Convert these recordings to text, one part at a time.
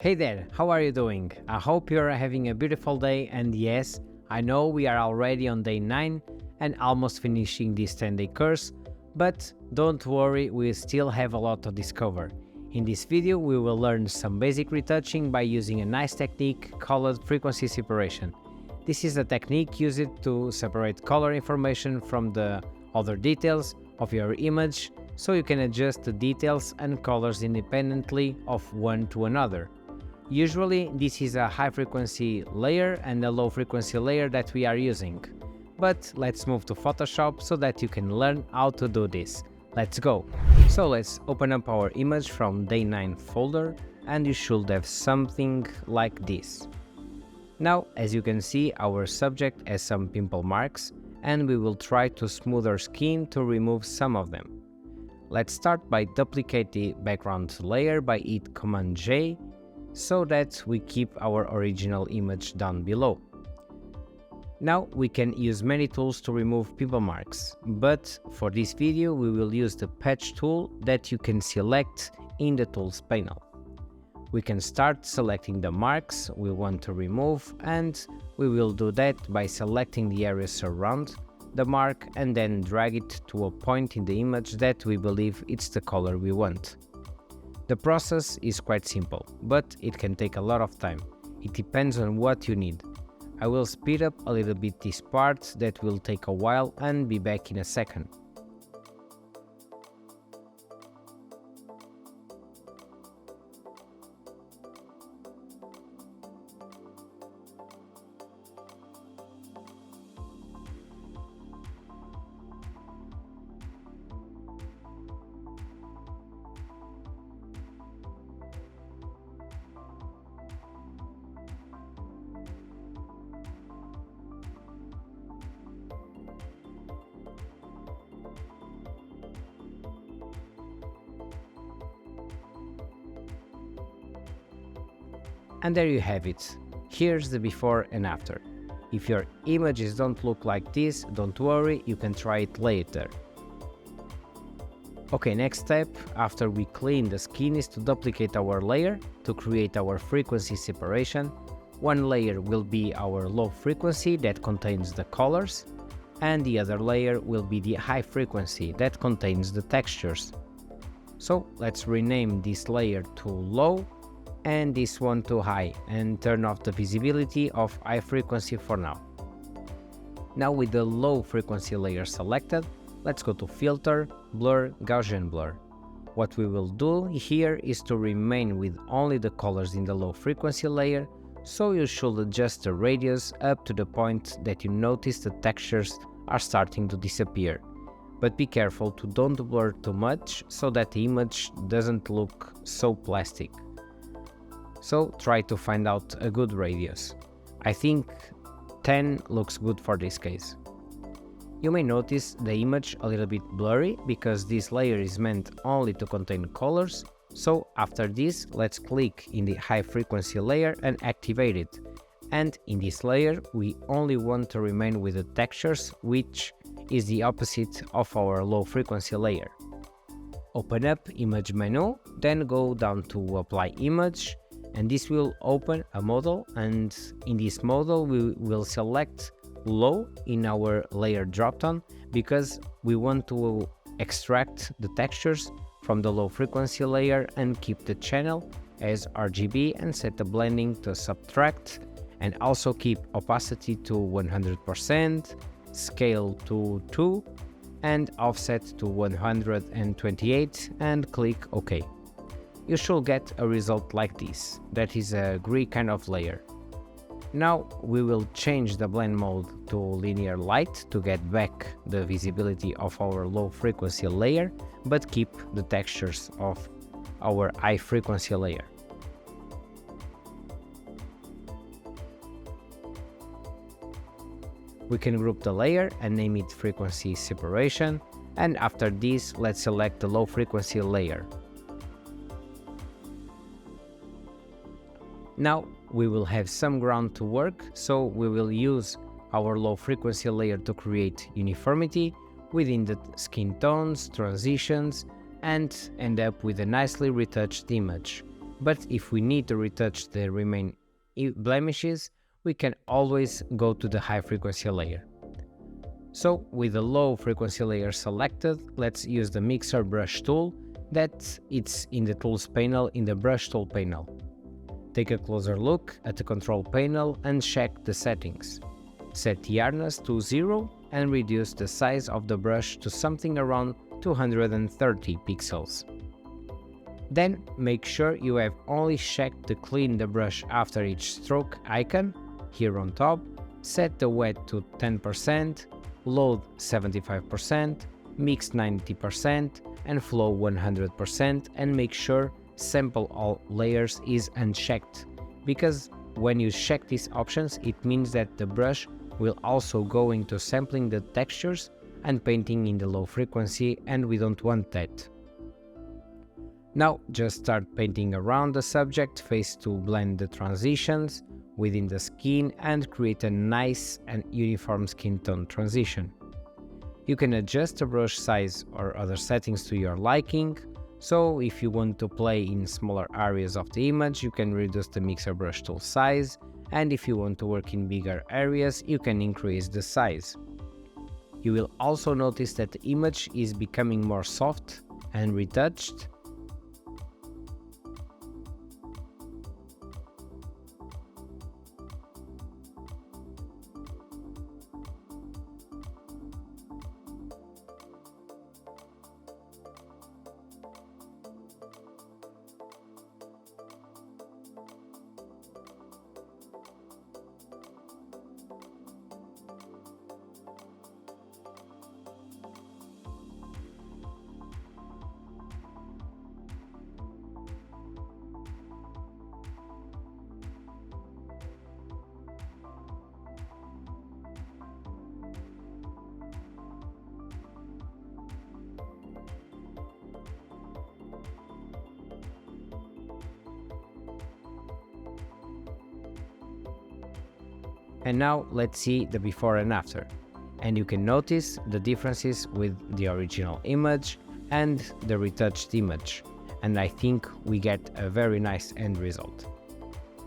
Hey there, how are you doing? I hope you're having a beautiful day, and yes, I know we are already on day 9 and almost finishing this 10-day course, but don't worry, we still have a lot to discover. In this video, we will learn some basic retouching by using a nice technique called frequency separation. This is a technique used to separate color information from the other details of your image, so you can adjust the details and colors independently of one to another. Usually this is a high frequency layer and a low frequency layer that we are using. But let's move to Photoshop so that you can learn how to do this. Let's go! So let's open up our image from day 9 folder, and you should have something like this. Now, as you can see, our subject has some pimple marks, and we will try to smooth our skin to remove some of them. Let's start by duplicate the background layer by hit Command J, so that we keep our original image down below. Now we can use many tools to remove pimple marks, but for this video we will use the patch tool that you can select in the tools panel. We can start selecting the marks we want to remove, and we will do that by selecting the areas around the mark and then drag it to a point in the image that we believe it's the color we want. The process is quite simple, but it can take a lot of time. It depends on what you need. I will speed up a little bit this part that will take a while and be back in a second. And there you have it. Here's the before and after. If your images don't look like this, don't worry, you can try it later. Okay, next step after we clean the skin is to duplicate our layer to create our frequency separation. One layer will be our low frequency that contains the colors, and the other layer will be the high frequency that contains the textures. So let's rename this layer to low and this one to high, and turn off the visibility of high frequency for now. Now with the low frequency layer selected, let's go to Filter, Blur, Gaussian Blur. What we will do here is to remain with only the colors in the low frequency layer, so you should adjust the radius up to the point that you notice the textures are starting to disappear. But be careful to don't blur too much so that the image doesn't look so plastic. So try to find out a good radius. I think 10 looks good for this case. You may notice the image a little bit blurry because this layer is meant only to contain colors. So after this, let's click in the high frequency layer and activate it. And in this layer, we only want to remain with the textures, which is the opposite of our low frequency layer. Open up Image menu, then go down to Apply Image, and this will open a model, and in this model we will select low in our layer dropdown because we want to extract the textures from the low frequency layer and keep the channel as RGB and set the blending to subtract, and also keep opacity to 100%, scale to 2 and offset to 128, and click OK. You should get a result like this, that is a gray kind of layer. Now we will change the blend mode to linear light to get back the visibility of our low frequency layer, but keep the textures of our high frequency layer. We can group the layer and name it frequency separation, and after this let's select the low frequency layer. Now we will have some ground to work, so we will use our low frequency layer to create uniformity within the skin tones, transitions, and end up with a nicely retouched image. But if we need to retouch the remaining blemishes, we can always go to the high frequency layer. So with the low frequency layer selected, let's use the mixer brush tool that it's in the tools panel in the brush tool panel. Take a closer look at the control panel and check the settings. Set the hardness to 0 and reduce the size of the brush to something around 230 pixels. Then make sure you have only checked the clean the brush after each stroke icon here on top, set the wet to 10%, load 75%, mix 90% and flow 100%, and make sure sample all layers is unchecked, because when you check these options it means that the brush will also go into sampling the textures and painting in the low frequency, and we don't want that. Now just start painting around the subject face to blend the transitions within the skin and create a nice and uniform skin tone transition. You can adjust the brush size or other settings to your liking, so if you want to play in smaller areas of the image, you can reduce the mixer brush tool size, and if you want to work in bigger areas, you can increase the size. You will also notice that the image is becoming more soft and retouched. And now let's see the before and after, and you can notice the differences with the original image and the retouched image, and I think we get a very nice end result.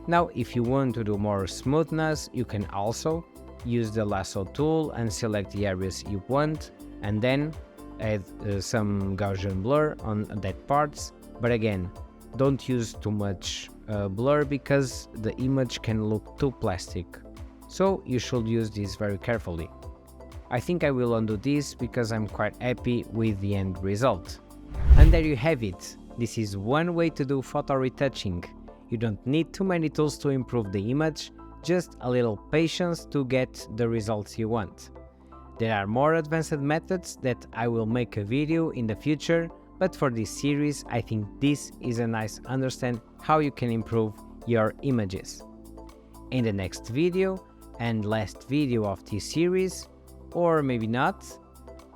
Now if you want to do more smoothness, you can also use the lasso tool and select the areas you want, and then add some Gaussian blur on that parts, but again, don't use too much blur because the image can look too plastic. So you should use this very carefully. I think I will undo this because I'm quite happy with the end result. And there you have it. This is one way to do photo retouching. You don't need too many tools to improve the image, just a little patience to get the results you want. There are more advanced methods that I will make a video in the future, but for this series I think this is a nice understand how you can improve your images. In the next video, and last video of this series, or maybe not,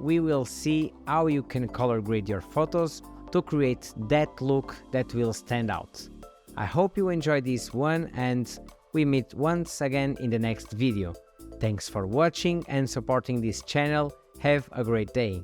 we will see how you can color grade your photos to create that look that will stand out. I hope you enjoyed this one, and we meet once again in the next video. Thanks for watching and supporting this channel. Have a great day.